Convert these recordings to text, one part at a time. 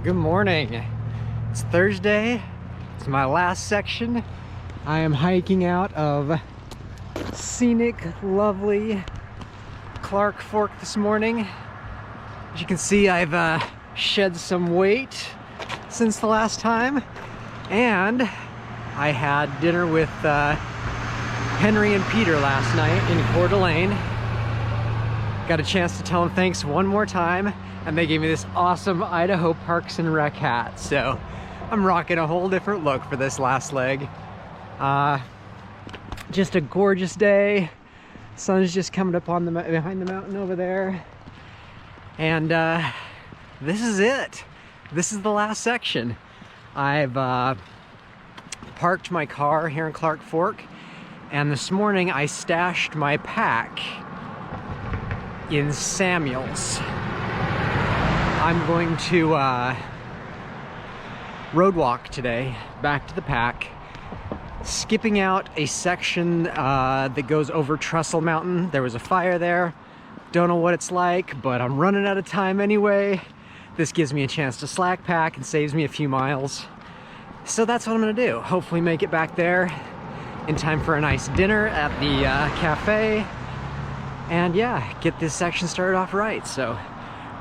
Good morning. It's Thursday. It's my last section. I am hiking out of scenic, lovely Clark Fork this morning. As you can see, I've shed some weight since the last time, and I had dinner with Henry and Peter last night in Coeur d'Alene. Got a chance to tell them thanks one more time, and they gave me this awesome Idaho Parks and Rec hat. So I'm rocking a whole different look for this last leg. Just a gorgeous day. Sun's just coming up on the behind the mountain over there, and this is it. This is the last section. I've parked my car here in Clark Fork, and this morning I stashed my pack in Samuels. I'm going to road walk today back to the pack, skipping out a section that goes over Trestle Mountain. There was a fire there. Don't know what it's like, but I'm running out of time anyway. This gives me a chance to slack pack and saves me a few miles. So that's what I'm gonna do. Hopefully make it back there in time for a nice dinner at the cafe. And yeah, get this section started off right. So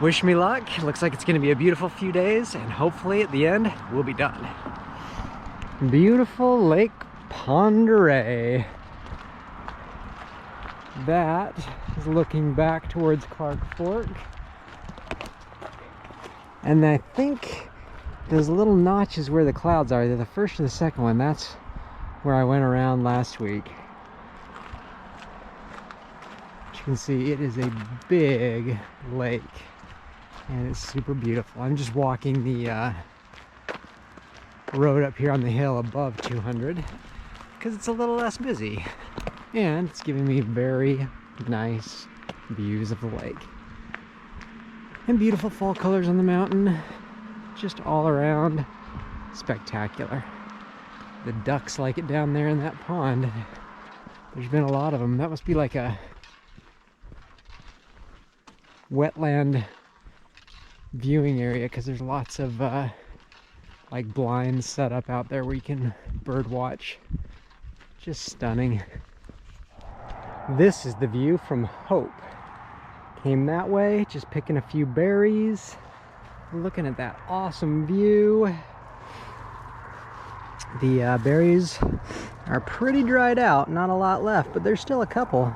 wish me luck. Looks like it's gonna be a beautiful few days, and hopefully at the end, we'll be done. Beautiful Lake Pend Oreille. That is looking back towards Clark Fork. And I think those little notches where the clouds are, they're the first and the second one. That's where I went around last week. As you can see, it is a big lake, and it's super beautiful. I'm just walking the road up here on the hill above 200 because it's a little less busy, and it's giving me very nice views of the lake and beautiful fall colors on the mountain. Just all around spectacular. The ducks like it down there in that pond. There's been a lot of them. That must be like a wetland viewing area, because there's lots of like blinds set up out there where you can bird watch. Just stunning. This is the view from Hope. Came that way, just picking a few berries, looking at that awesome view. The berries are pretty dried out, not a lot left, but there's still a couple.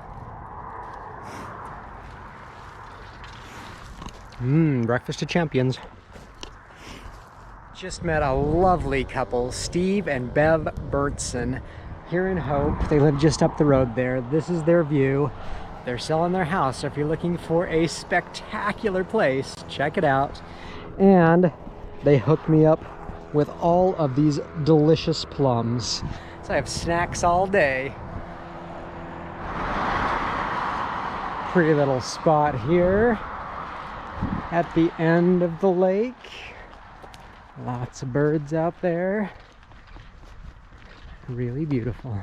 Breakfast of champions. Just met a lovely couple, Steve and Bev Bertson, here in Hope. They live just up the road there. This is their view. They're selling their house, so if you're looking for a spectacular place, check it out. And they hooked me up with all of these delicious plums. So I have snacks all day. Pretty little spot here at the end of the lake. Lots of birds out there. Really beautiful.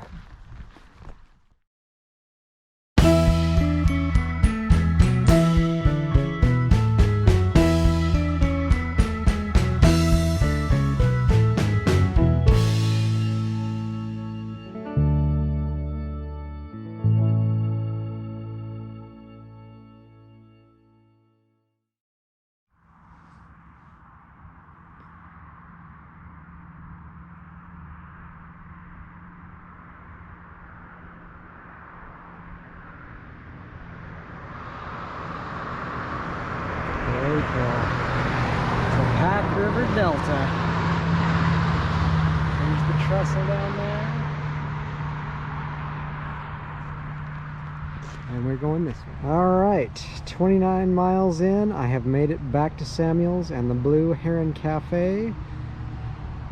Very cool. It's the Pack River Delta. There's the trestle down there. And we're going this way. Alright, 29 miles in, I have made it back to Samuels and the Blue Heron Cafe.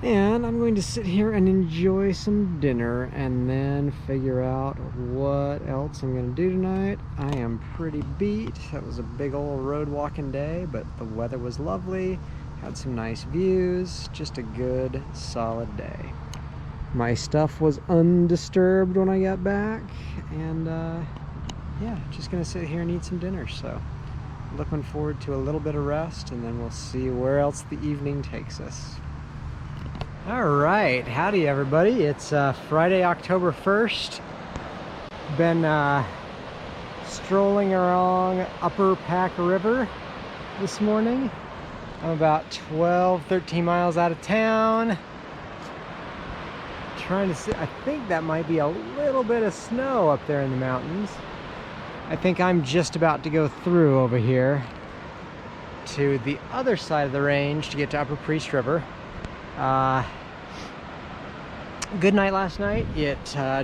And I'm going to sit here and enjoy some dinner and then figure out what else I'm going to do tonight. I am pretty beat. That was a big old road walking day, but the weather was lovely. Had some nice views. Just a good, solid day. My stuff was undisturbed when I got back, and yeah, just going to sit here and eat some dinner. So looking forward to a little bit of rest, and then we'll see where else the evening takes us. All right, howdy everybody. It's Friday, October 1st. Been strolling along Upper Pack River this morning. I'm about 13 miles out of town. Trying to see, I think that might be a little bit of snow up there in the mountains. I think I'm just about to go through over here to the other side of the range to get to Upper Priest River. Good night last night. It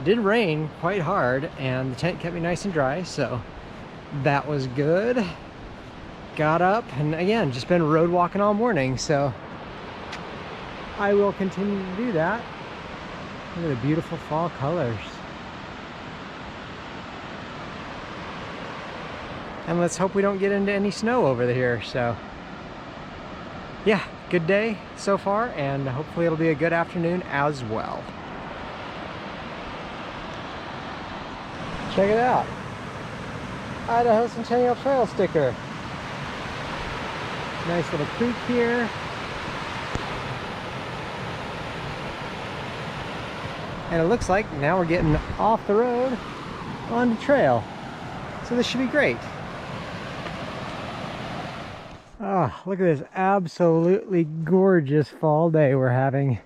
did rain quite hard, and the tent kept me nice and dry, so that was good. Got up, and again, just been road walking all morning, so I will continue to do that. Look at the beautiful fall colors. And let's hope we don't get into any snow over here. So yeah, good day so far, and hopefully it'll be a good afternoon as well. Check it out. Idaho Centennial Trail sticker. Nice little creek here. And it looks like now we're getting off the road on the trail. So this should be great. Oh, look at this absolutely gorgeous fall day we're having.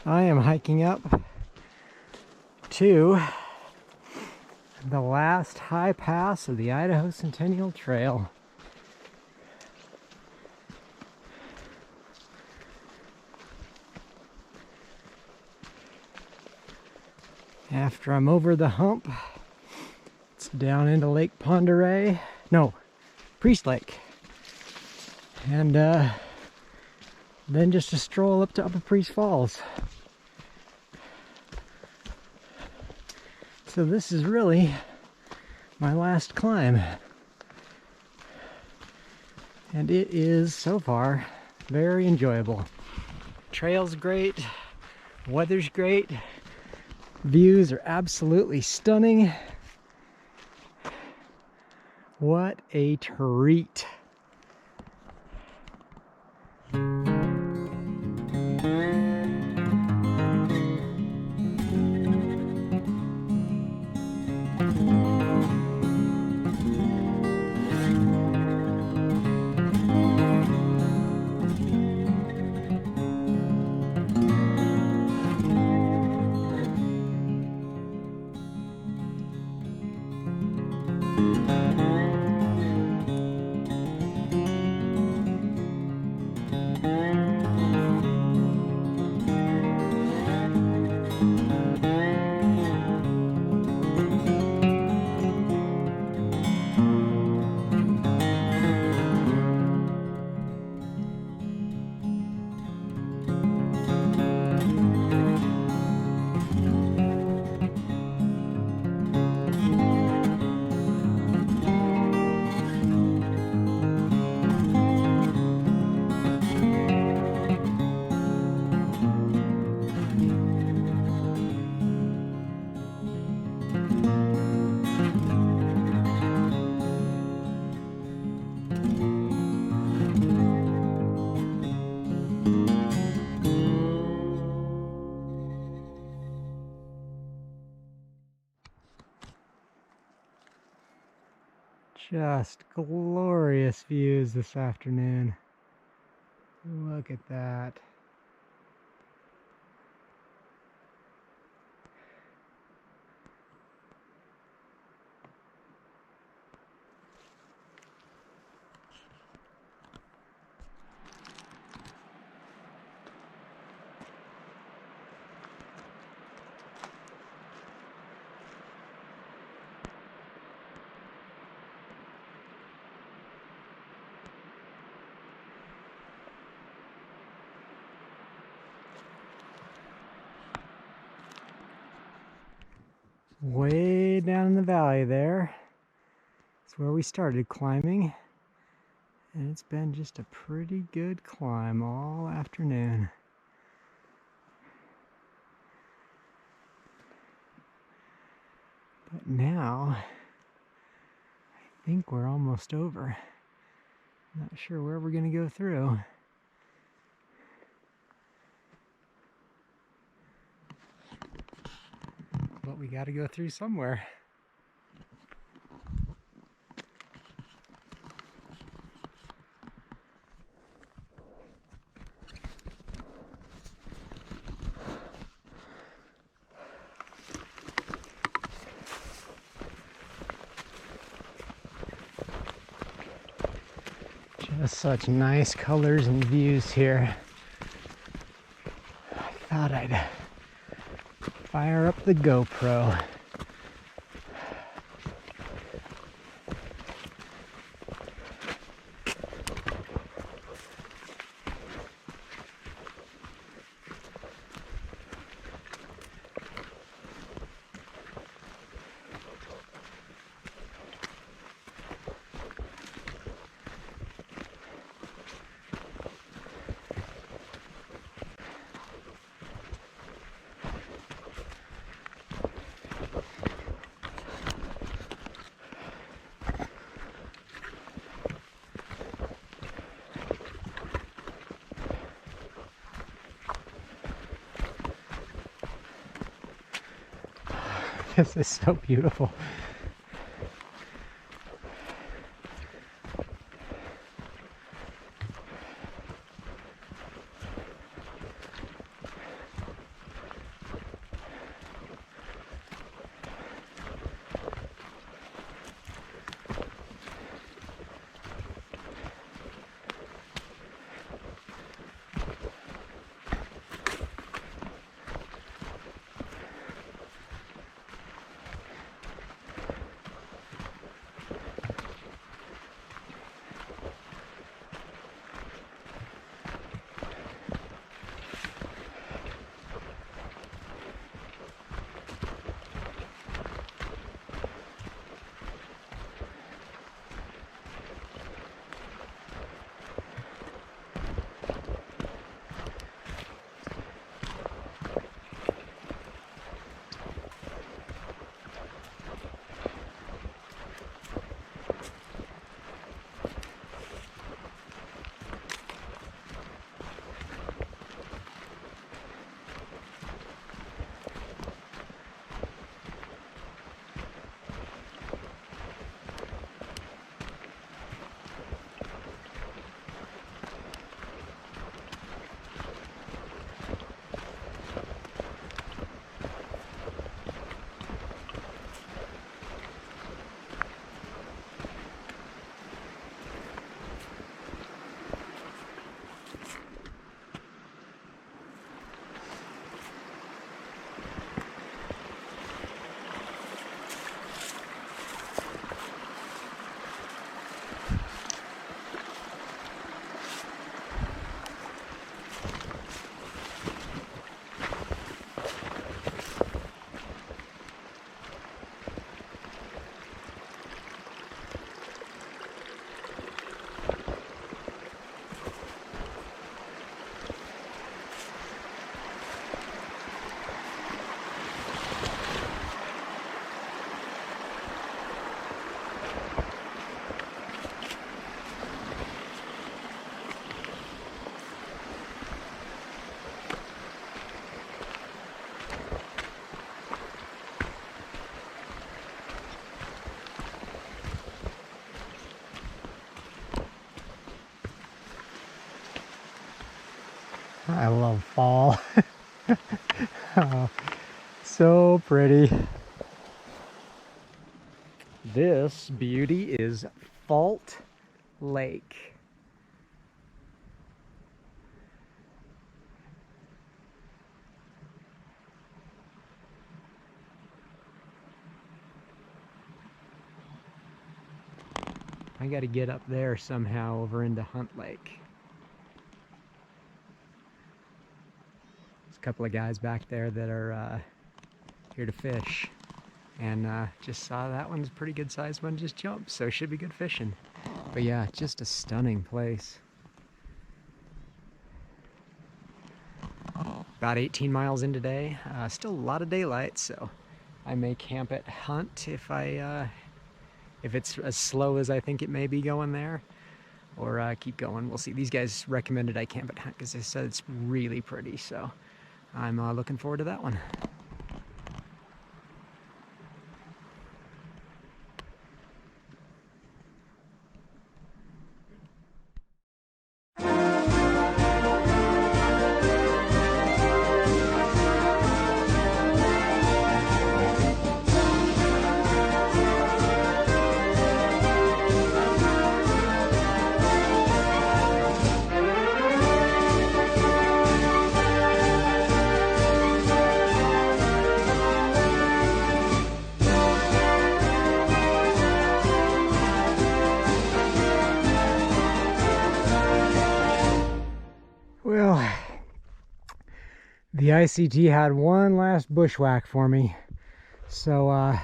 I am hiking up to the last high pass of the Idaho Centennial Trail. After I'm over the hump, it's down into Lake Ponderay, no, Priest Lake, and then just a stroll up to Upper Priest Falls. So this is really my last climb, and it is so far very enjoyable. Trail's great, weather's great, views are absolutely stunning. What a treat. Just glorious views this afternoon. Look at that. Way down in the valley there, it's where we started climbing. And it's been just a pretty good climb all afternoon. But now, I think we're almost over. Not sure where we're gonna go through. But we gotta go through somewhere. Just such nice colors and views here. I thought I'd fire up the GoPro. This is so beautiful. I love fall. Oh, so pretty. This beauty is Fault Lake. I gotta get up there somehow over into Hunt Lake. There's a couple of guys back there that are here to fish. And just saw that one's a pretty good sized one just jumped, so should be good fishing. But yeah, just a stunning place. About 18 miles in today. Still a lot of daylight, so I may camp at Hunt if it's as slow as I think it may be going there, or keep going. We'll see. These guys recommended I camp at Hunt because they said it's really pretty, so I'm looking forward to that one. Well, the ICT had one last bushwhack for me. So,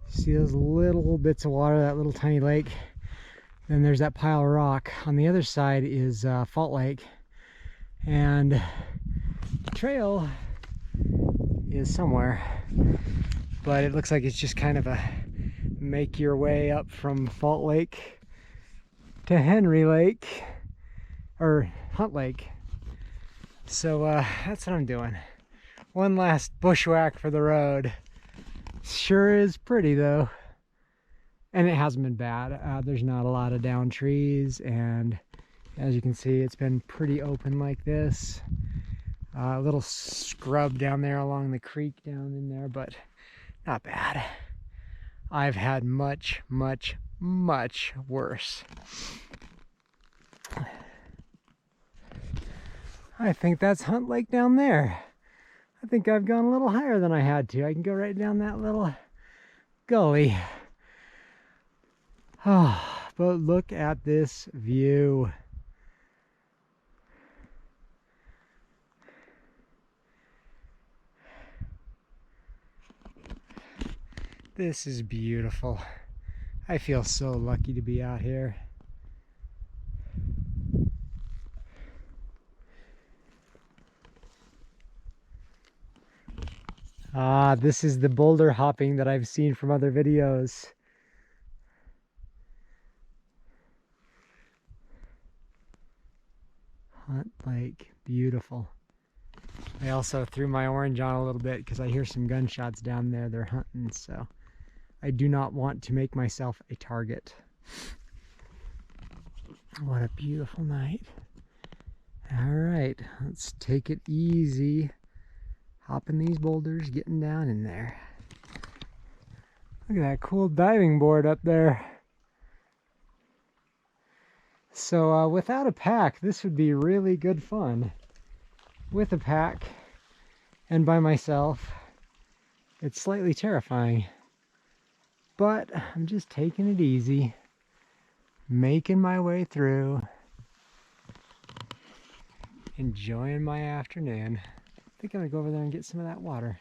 see those little bits of water, that little tiny lake? Then there's that pile of rock. On the other side is Fault Lake. And the trail is somewhere. But it looks like it's just kind of a make your way up from Fault Lake to Henry Lake. Or Hunt Lake. So that's what I'm doing. One last bushwhack for the road. Sure is pretty though. And it hasn't been bad. There's not a lot of down trees, and as you can see, it's been pretty open like this. A little scrub down there along the creek down in there, but not bad. I've had much, much, much worse. I think that's Hunt Lake down there. I think I've gone a little higher than I had to. I can go right down that little gully. Oh, but look at this view. This is beautiful. I feel so lucky to be out here. Ah, this is the boulder hopping that I've seen from other videos. Hunt Lake, beautiful. I also threw my orange on a little bit because I hear some gunshots down there. They're hunting, so I do not want to make myself a target. What a beautiful night. All right, let's take it easy. Hopping these boulders, getting down in there. Look at that cool diving board up there. So without a pack, this would be really good fun. With a pack and by myself, it's slightly terrifying. But I'm just taking it easy, making my way through, enjoying my afternoon. I think I'm gonna go over there and get some of that water.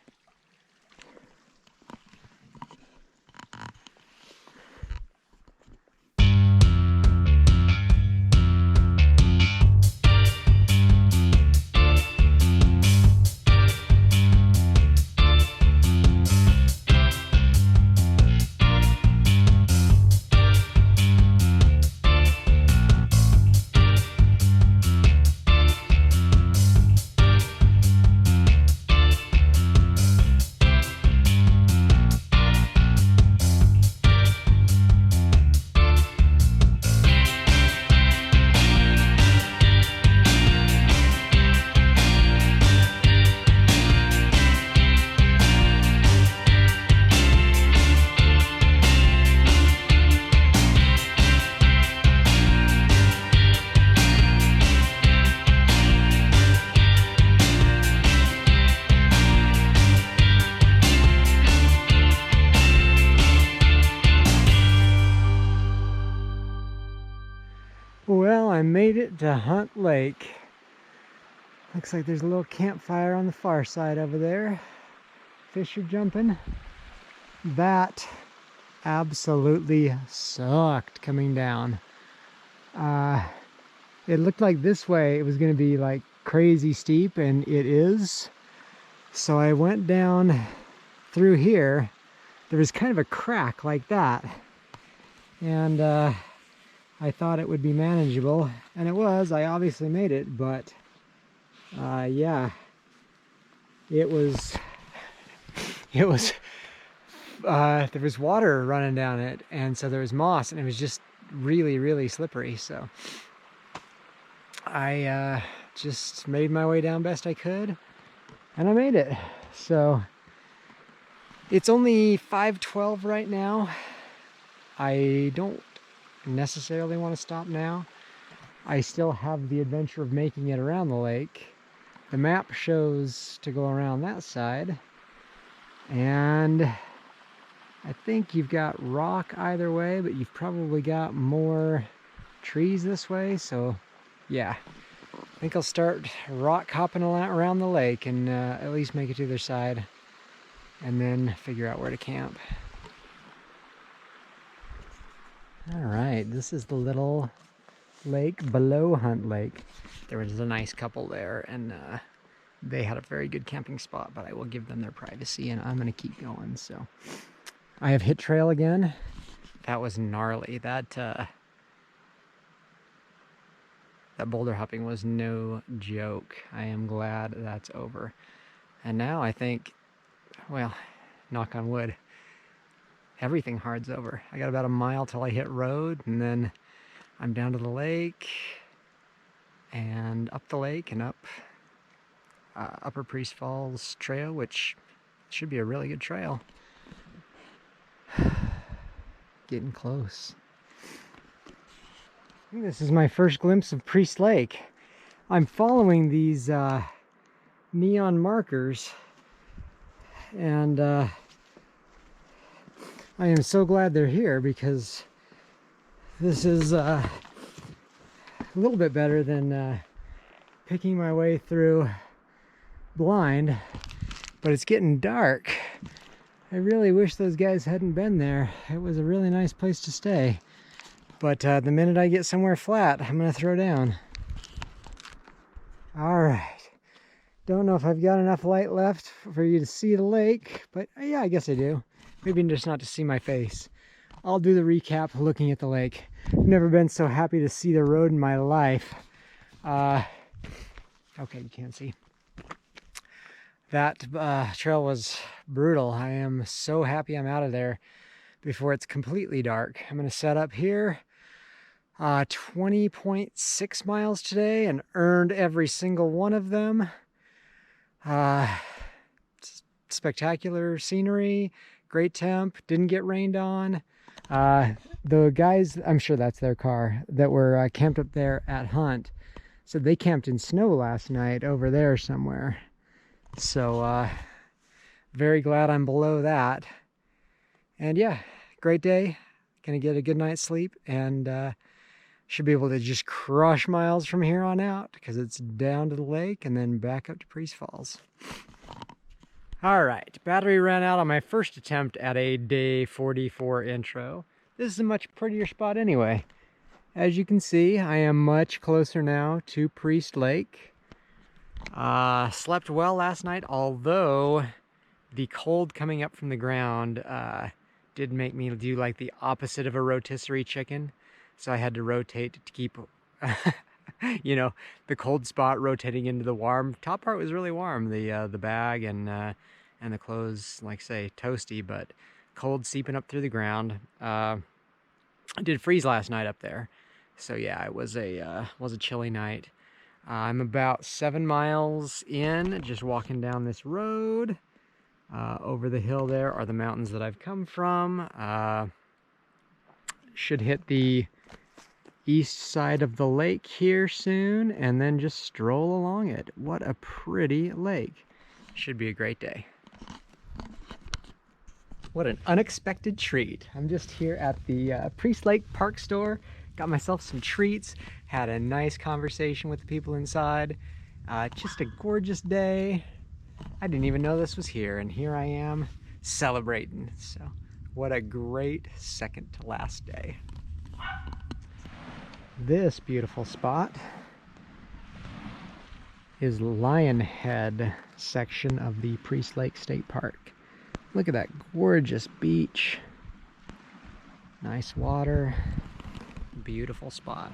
Well, I made it to Hunt Lake. Looks like there's a little campfire on the far side over there. Fish are jumping. that absolutely sucked coming down. It looked like this way it was going to be like crazy steep, and it is. So I went down through here. There was kind of a crack like that, and I thought it would be manageable, and it was. I obviously made it, but yeah, it was there was water running down it, and so there was moss, and it was just really, really slippery. So I just made my way down best I could, and I made it. So it's only 5:12 right now. I don't necessarily want to stop now. I still have the adventure of making it around the lake. The map shows to go around that side, and I think you've got rock either way, but you've probably got more trees this way. So yeah, I think I'll start rock hopping around the lake and at least make it to the other side, and then figure out where to camp. All right, this is the little lake below Hunt Lake. There was a nice couple there, and they had a very good camping spot, but I will give them their privacy, and I'm gonna keep going. So I have hit trail again. That was gnarly. That boulder hopping was no joke. I am glad that's over. And now I think, well, knock on wood, everything hard's over. I got about a mile till I hit road, and then I'm down to the lake and up the lake and up Upper Priest Falls Trail, which should be a really good trail. Getting close. I think this is my first glimpse of Priest Lake. I'm following these neon markers, and I am so glad they're here, because this is a little bit better than picking my way through blind, but it's getting dark. I really wish those guys hadn't been there. It was a really nice place to stay. But the minute I get somewhere flat, I'm gonna throw down. All right. Don't know if I've got enough light left for you to see the lake, but yeah, I guess I do. Maybe just not to see my face. I'll do the recap looking at the lake. I've never been so happy to see the road in my life. Okay, you can't see. That trail was brutal. I am so happy I'm out of there before it's completely dark. I'm gonna set up here. 20.6 miles today, and earned every single one of them. Spectacular scenery, great temp, didn't get rained on. The guys, I'm sure that's their car, that were camped up there at Hunt, so they camped in snow last night over there somewhere. So very glad I'm below that. And yeah, great day. Gonna get a good night's sleep, and should be able to just crush miles from here on out, because it's down to the lake and then back up to Priest Falls. All right, battery ran out on my first attempt at a day 44 intro. This is a much prettier spot anyway. As you can see, I am much closer now to Priest Lake. Slept well last night, although the cold coming up from the ground did make me do like the opposite of a rotisserie chicken. So I had to rotate to keep, you know, the cold spot rotating into the warm. Top part was really warm, the bag and the clothes, like say, toasty, but cold seeping up through the ground. It did freeze last night up there, so yeah, it was a chilly night. I'm about 7 miles in, just walking down this road. Over the hill there are the mountains that I've come from. Should hit the east side of the lake here soon, and then just stroll along it. What a pretty lake. Should be a great day. What an unexpected treat. I'm just here at the Priest Lake Park Store. Got myself some treats, had a nice conversation with the people inside. Just a gorgeous day. I didn't even know this was here, and here I am celebrating. So what a great second to last day. This beautiful spot is Lionhead section of the Priest Lake State Park. Look at that gorgeous beach. Nice water. Beautiful spot.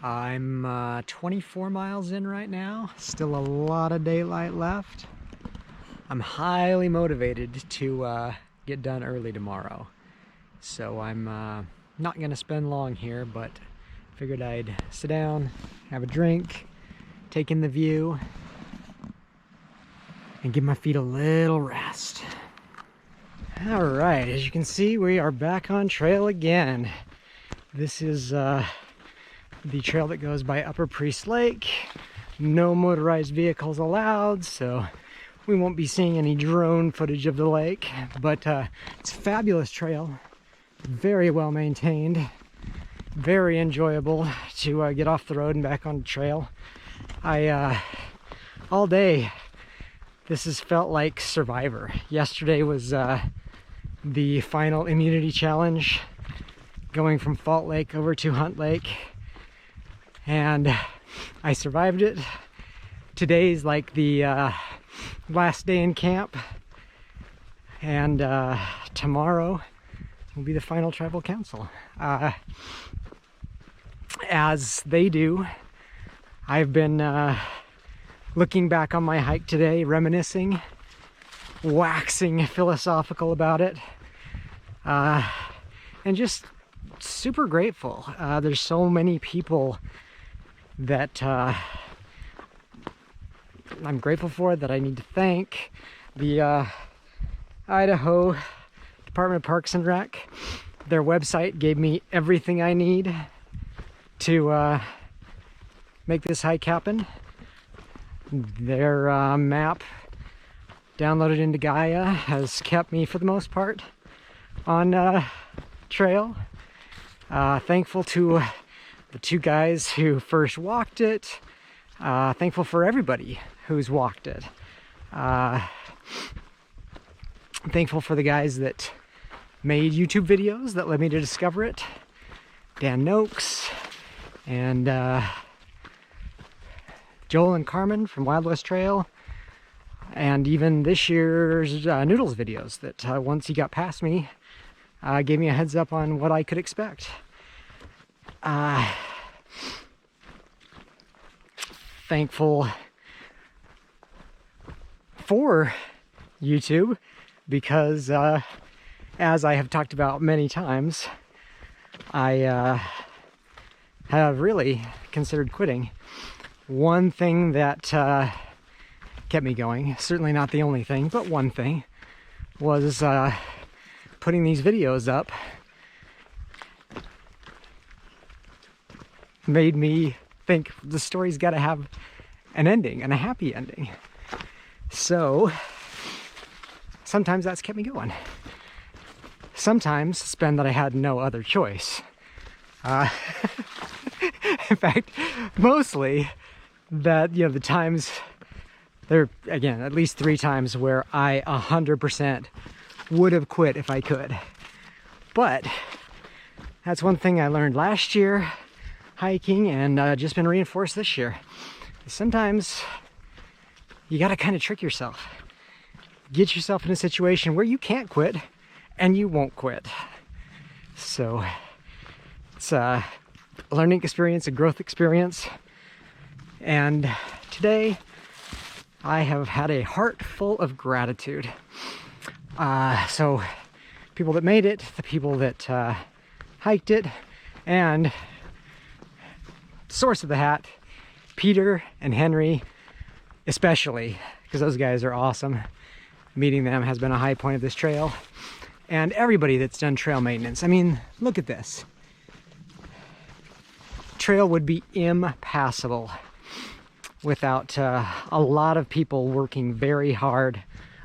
I'm 24 miles in right now. Still a lot of daylight left. I'm highly motivated to get done early tomorrow. So I'm not gonna spend long here, but figured I'd sit down, have a drink, take in the view, and give my feet a little rest. All right, as you can see, we are back on trail again. This is the trail that goes by Upper Priest Lake. No motorized vehicles allowed, so we won't be seeing any drone footage of the lake, but it's a fabulous trail, very well maintained, very enjoyable to get off the road and back on the trail. All day, this has felt like Survivor. Yesterday was the final immunity challenge, going from Fault Lake over to Hunt Lake, and I survived it. Today's like the last day in camp, and tomorrow will be the final tribal council. As they do, I've been looking back on my hike today, reminiscing, waxing philosophical about it, and just super grateful. There's so many people that I'm grateful for, that I need to thank. The Idaho Department of Parks and Rec, their website gave me everything I need to make this hike happen. Their map downloaded into Gaia has kept me, for the most part, on trail. Thankful to the two guys who first walked it. Thankful for everybody who's walked it. Thankful for the guys that made YouTube videos that led me to discover it. Dan Noakes and Joel and Carmen from Wild West Trail, and even this year's Noodles videos that once he got past me, gave me a heads up on what I could expect. Thankful for YouTube because, as I have talked about many times, I have really considered quitting. One thing that kept me going, certainly not the only thing, but one thing, was putting these videos up. Made me think the story's got to have an ending, and a happy ending. So sometimes that's kept me going. Sometimes it's been that I had no other choice. In fact, mostly that, you know, the times, there, again, at least 3 times where I 100% would have quit if I could. But that's one thing I learned last year hiking, and just been reinforced this year. Sometimes you gotta kind of trick yourself. Get yourself in a situation where you can't quit, and you won't quit. So it's a learning experience, a growth experience. And today I have had a heart full of gratitude. So people that made it, the people that hiked it, and source of the hat, Peter and Henry especially, because those guys are awesome. Meeting them has been a high point of this trail. And everybody that's done trail maintenance. I mean, look at this. Trail would be impassable without a lot of people working very hard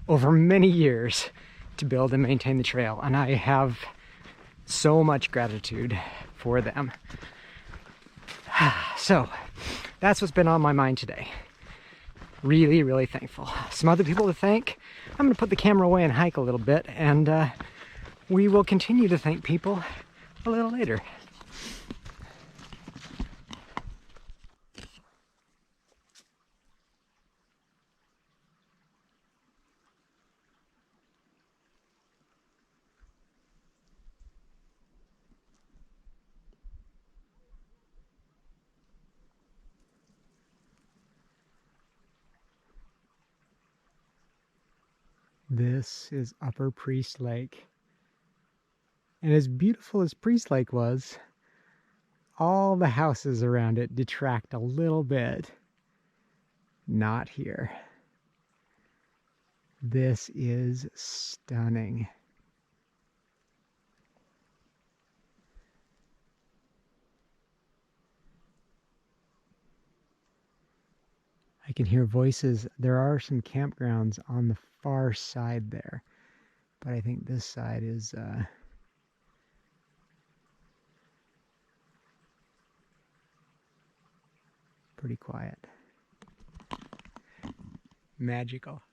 over many years to build and maintain the trail. And I have so much gratitude for them. So that's what's been on my mind today. Really, really thankful. Some other people to thank. I'm gonna put the camera away and hike a little bit, and we will continue to thank people a little later. This is Upper Priest Lake. And as beautiful as Priest Lake was, all the houses around it detract a little bit. Not here. This is stunning. I can hear voices. There are some campgrounds on the far side there, but I think this side is pretty quiet. Magical.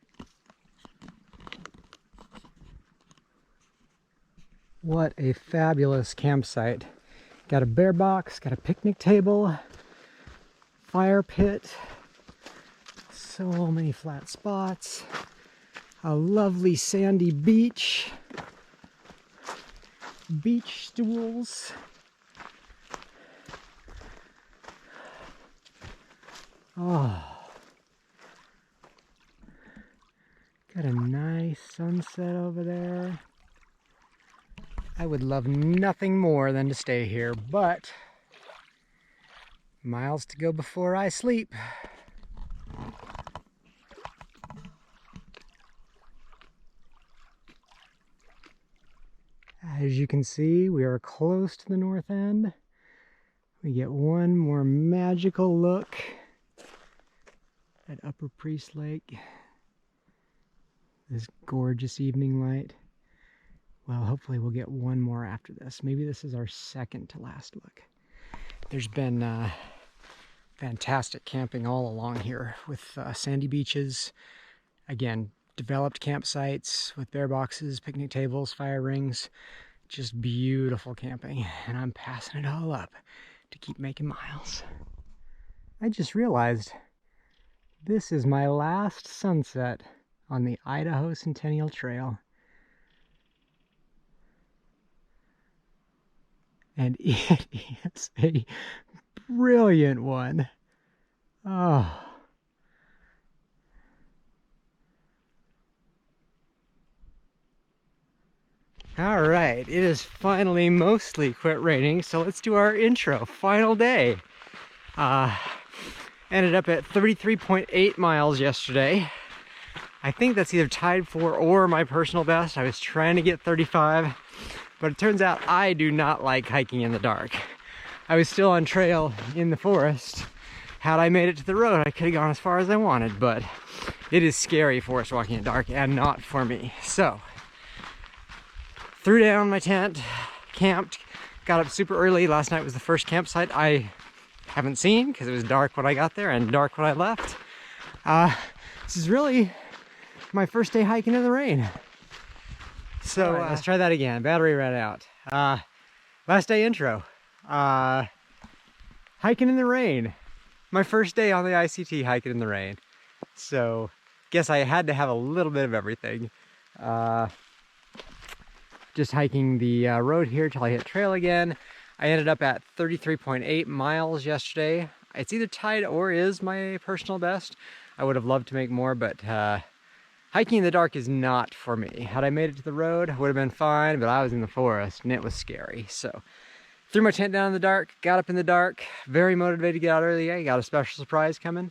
What a fabulous campsite. Got a bear box, got a picnic table, fire pit, so many flat spots, a lovely sandy beach, beach stools. Oh, got a nice sunset over there. I would love nothing more than to stay here, but miles to go before I sleep. As you can see, we are close to the north end. We get one more magical look at Upper Priest Lake. This gorgeous evening light. Well, hopefully we'll get one more after this. Maybe this is our second to last look. There's been fantastic camping all along here with sandy beaches. Again, developed campsites with bear boxes, picnic tables, fire rings. Just beautiful camping. And I'm passing it all up to keep making miles. I just realized this is my last sunset on the Idaho Centennial Trail. And it is a brilliant one. Oh. All right, it is finally mostly quit raining, so let's do our intro. Final day. Ended up at 33.8 miles yesterday. I think that's either tied for or my personal best. I was trying to get 35. But it turns out I do not like hiking in the dark. I was still on trail in the forest. Had I made it to the road, I could have gone as far as I wanted, but it is scary forest walking in the dark and not for me. So, threw down my tent, camped, got up super early. Last night was the first campsite I haven't seen because it was dark when I got there and dark when I left. This is really my first day hiking in the rain. So let's try that again. Battery ran out. Last day intro. Hiking in the rain. My first day on the ICT hiking in the rain. So guess I had to have a little bit of everything. Just hiking the road here till I hit trail again. I ended up at 33.8 miles yesterday. It's either tied or is my personal best. I would have loved to make more, but hiking in the dark is not for me. Had I made it to the road, it would have been fine, but I was in the forest and it was scary. So threw my tent down in the dark, got up in the dark, very motivated to get out early. I got a special surprise coming.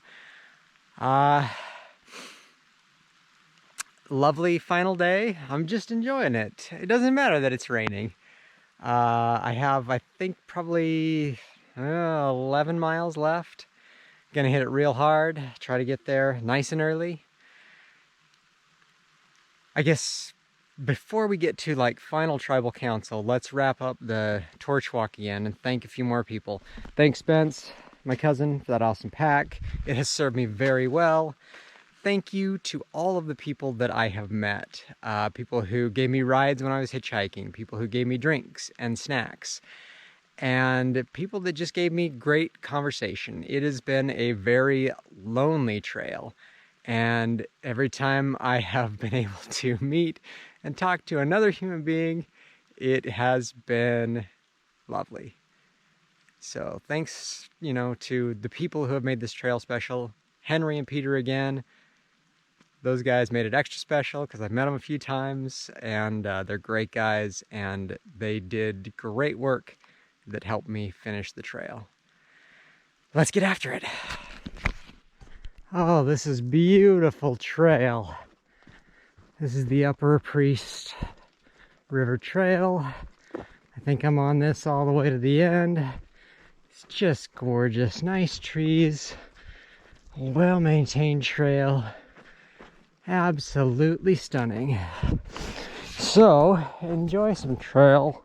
Lovely final day. I'm just enjoying it. It doesn't matter that it's raining. I have, I think, probably 11 miles left. Gonna hit it real hard, try to get there nice and early. I guess before we get to like final tribal council, let's wrap up the torch walk again and thank a few more people. Thanks, Spence. my cousin, for that awesome pack. It has served me very well. Thank you to all of the people that I have met. People who gave me rides when I was hitchhiking, people who gave me drinks and snacks, and people that just gave me great conversation. It has been a very lonely trail, and every time I have been able to meet and talk to another human being, it has been lovely. So thanks, to the people who have made this trail special. Henry and Peter again. Those guys made it extra special because I've met them a few times, and they're great guys, and they did great work that helped me finish the trail. Let's get after it. Oh, this is beautiful trail. This is the Upper Priest River Trail. I think I'm on this all the way to the end. It's just gorgeous. Nice trees. Well-maintained trail. Absolutely stunning. So, enjoy some trail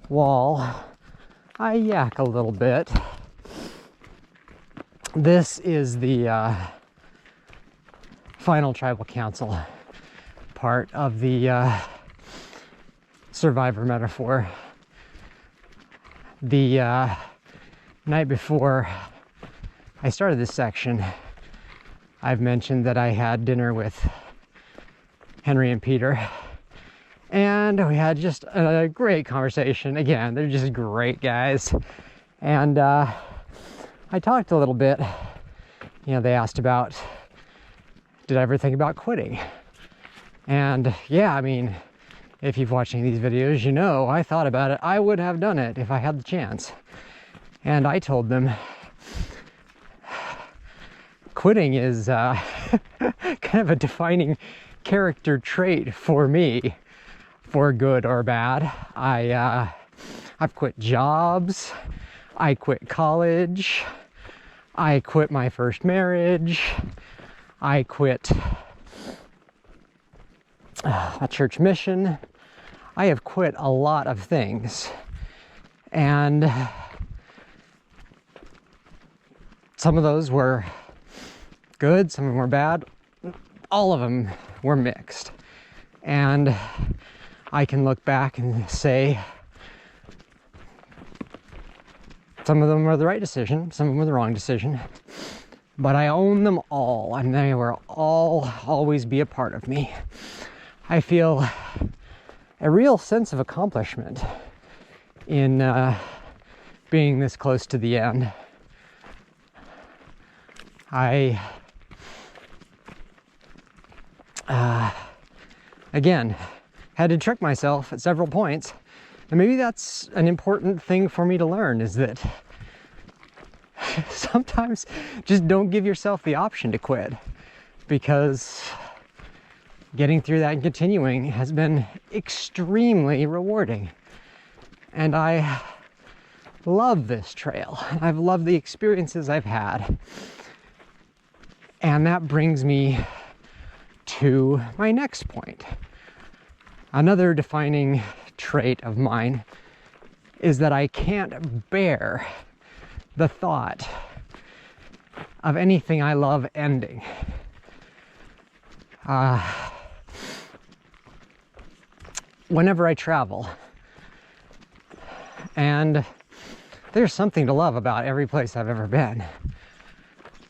while I yak a little bit. This is the final tribal council part of the survivor metaphor. The night before I started this section, I've mentioned that I had dinner with Henry and Peter, and we had just a great conversation. Again, they're just great guys. And I talked a little bit. They asked about, did I ever think about quitting? And yeah, I mean, if you've watching these videos, I thought about it. I would have done it if I had the chance. And I told them, quitting is kind of a defining character trait for me, for good or bad. I've quit jobs, I quit college, I quit my first marriage, I quit a church mission. I have quit a lot of things, and some of those were good, some of them were bad, all of them were mixed. And I can look back and say some of them were the right decision, some of them were the wrong decision, but I own them all, and they will all always be a part of me. I feel a real sense of accomplishment in being this close to the end. I again had to trick myself at several points, and maybe that's an important thing for me to learn, is that sometimes just don't give yourself the option to quit, because getting through that and continuing has been extremely rewarding. And I love this trail. I've loved the experiences I've had. And that brings me to my next point. Another defining trait of mine is that I can't bear the thought of anything I love ending. Whenever I travel, and there's something to love about every place I've ever been,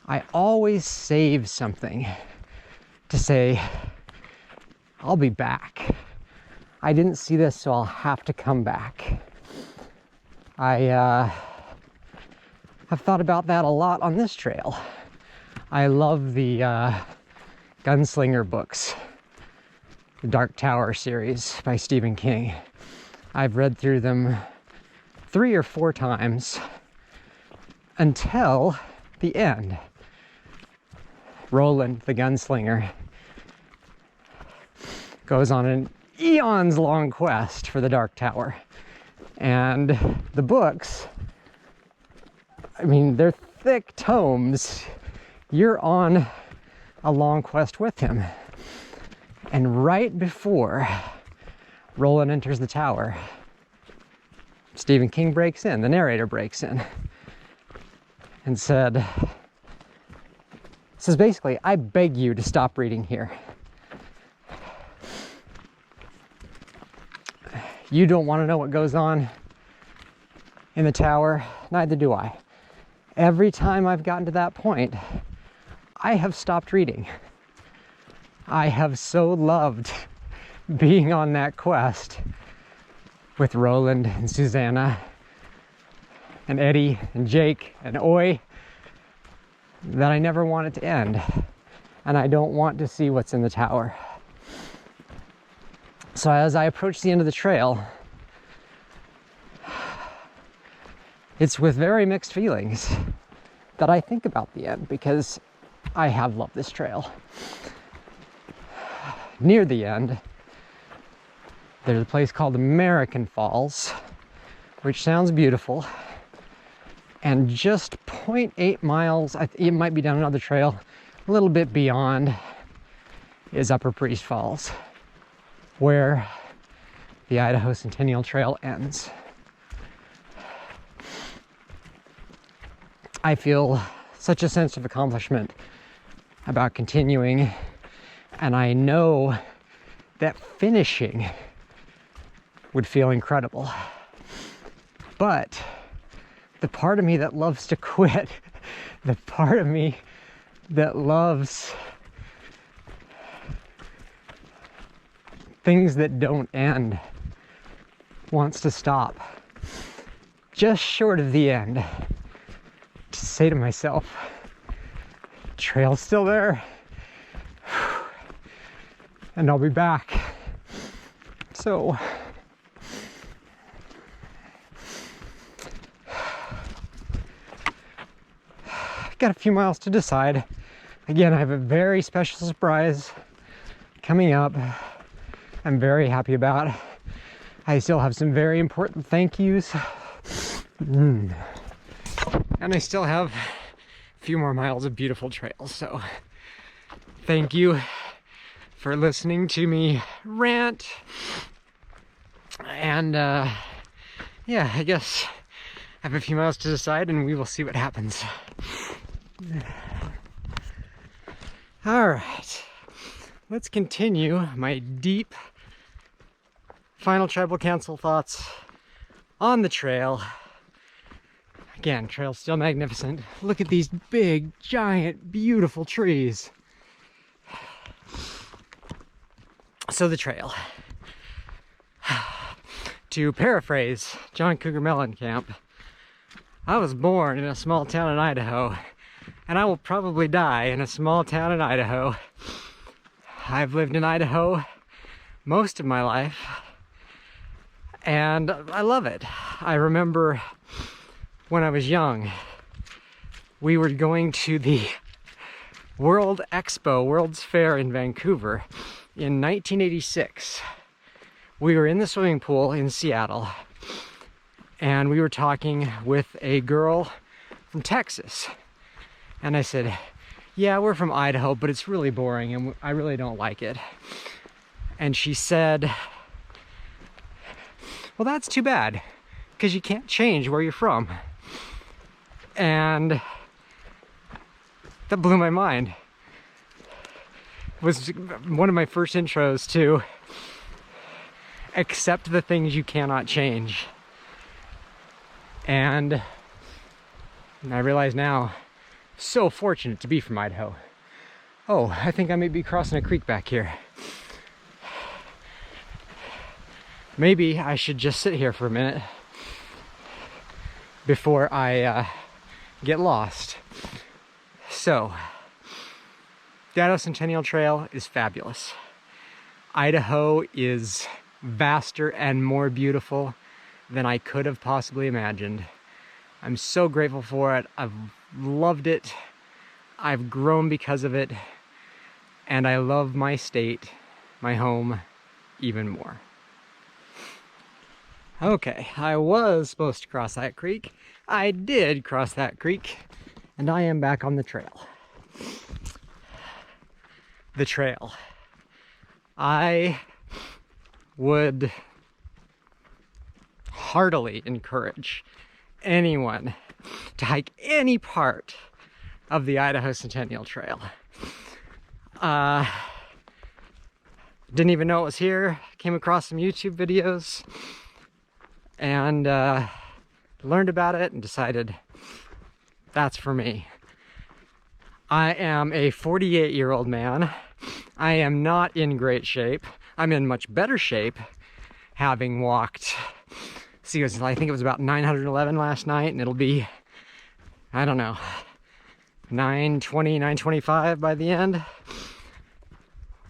I always save something to say, I'll be back. I didn't see this, so I'll have to come back. I have thought about that a lot on this trail. I love the Gunslinger books, the Dark Tower series by Stephen King. I've read through them 3 or 4 times until the end. Roland, the gunslinger, goes on an eons long quest for the Dark Tower. And the books, I mean, they're thick tomes. You're on a long quest with him. And right before Roland enters the tower, Stephen King breaks in, the narrator breaks in. and said, basically, I beg you to stop reading here. You don't want to know what goes on in the tower, neither do I. Every time I've gotten to that point, I have stopped reading. I have so loved being on that quest with Roland and Susanna and Eddie and Jake and Oi that I never want it to end. And I don't want to see what's in the tower. So as I approach the end of the trail, it's with very mixed feelings that I think about the end, because I have loved this trail. Near the end, there's a place called American Falls, which sounds beautiful. And just 0.8 miles, it might be down another trail, a little bit beyond, is Upper Priest Falls, where the Idaho Centennial Trail ends. I feel such a sense of accomplishment about continuing, and I know that finishing would feel incredible. But the part of me that loves to quit, the part of me that loves things that don't end, wants to stop just short of the end, to say to myself, trail's still there, and I'll be back. So got a few miles to decide. Again, I have a very special surprise coming up I'm very happy about. I still have some very important thank yous. And I still have a few more miles of beautiful trails. So thank you for listening to me rant. And yeah, I guess I have a few miles to decide and we will see what happens. All right, let's continue my deep final tribal council thoughts on the trail. Again, trail's still magnificent. Look at these big, giant, beautiful trees. So the trail. To paraphrase John Cougar Mellencamp, I was born in a small town in Idaho, and I will probably die in a small town in Idaho. I've lived in Idaho most of my life, and I love it. I remember when I was young, we were going to the World Expo, World's Fair in Vancouver in 1986. We were in the swimming pool in Seattle, and we were talking with a girl from Texas. And I said, yeah, we're from Idaho, but it's really boring and I really don't like it. And she said, well, that's too bad, because you can't change where you're from. And that blew my mind. It was one of my first intros to accept the things you cannot change. And I realize now, so fortunate to be from Idaho. Oh, I think I may be crossing a creek back here. Maybe I should just sit here for a minute before I get lost. So, the Idaho Centennial Trail is fabulous. Idaho is vaster and more beautiful than I could have possibly imagined. I'm so grateful for it. I've loved it. I've grown because of it. And I love my state, my home, even more. Okay, I was supposed to cross that creek. I did cross that creek, and I am back on the trail. The trail. I would heartily encourage anyone to hike any part of the Idaho Centennial Trail. Didn't even know it was here. Came across some YouTube videos and learned about it and decided that's for me. I am a 48-year-old man. I am not in great shape. I'm in much better shape, having walked, I think it was about 911 last night, and it'll be, I don't know, 920, 925 by the end.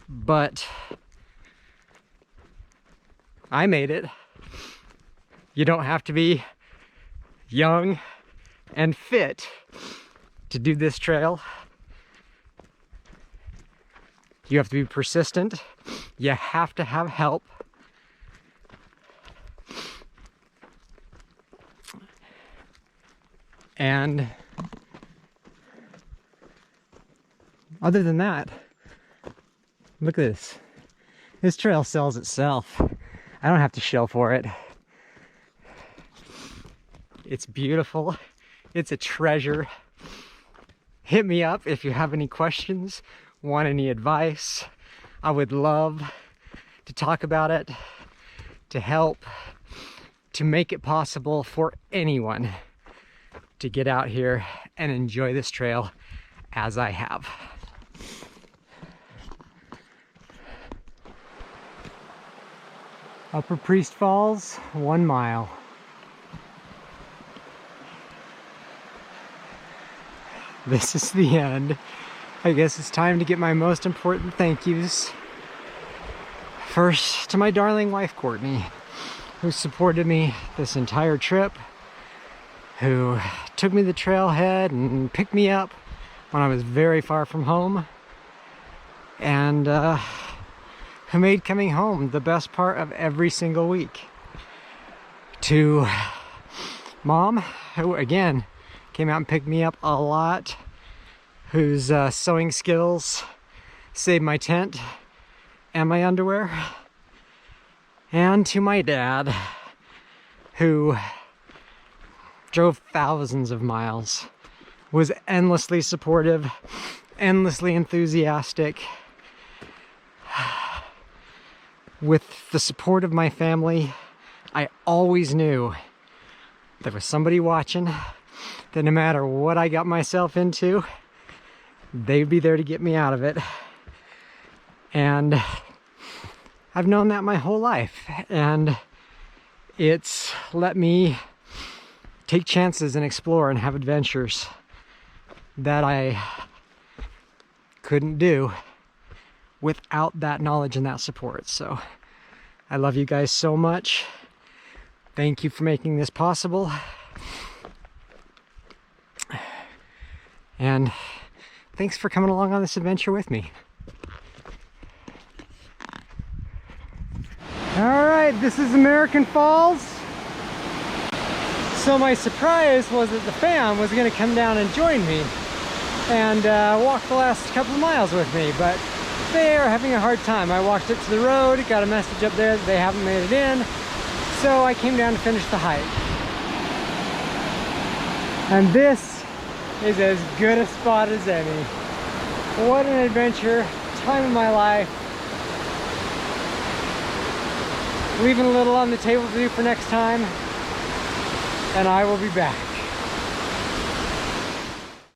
But I made it. You don't have to be young and fit to do this trail. You have to be persistent. You have to have help. And other than that, look at this. This trail sells itself. I don't have to shell for it. It's beautiful. It's a treasure. Hit me up if you have any questions, want any advice. I would love to talk about it, to help, to make it possible for anyone to get out here and enjoy this trail as I have. Upper Priest Falls, 1 mile. This is the end. I guess it's time to get my most important thank yous. First, to my darling wife, Courtney, who supported me this entire trip, who took me to the trailhead and picked me up when I was very far from home, and who made coming home the best part of every single week. To Mom, who again came out and picked me up a lot, whose sewing skills saved my tent and my underwear. And to my dad, who drove thousands of miles, was endlessly supportive, endlessly enthusiastic. With the support of my family, I always knew there was somebody watching, that no matter what I got myself into, they'd be there to get me out of it. And I've known that my whole life, and it's let me take chances and explore and have adventures that I couldn't do without that knowledge and that support. So I love you guys so much. Thank you for making this possible. And thanks for coming along on this adventure with me. All right, this is American Falls. So my surprise was that the fam was gonna come down and join me and walk the last couple of miles with me, but they are having a hard time. I walked it to the road, got a message up there that they haven't made it in, so I came down to finish the hike. And this is as good a spot as any. What an adventure, time of my life. Leaving a little on the table to do for next time, and I will be back.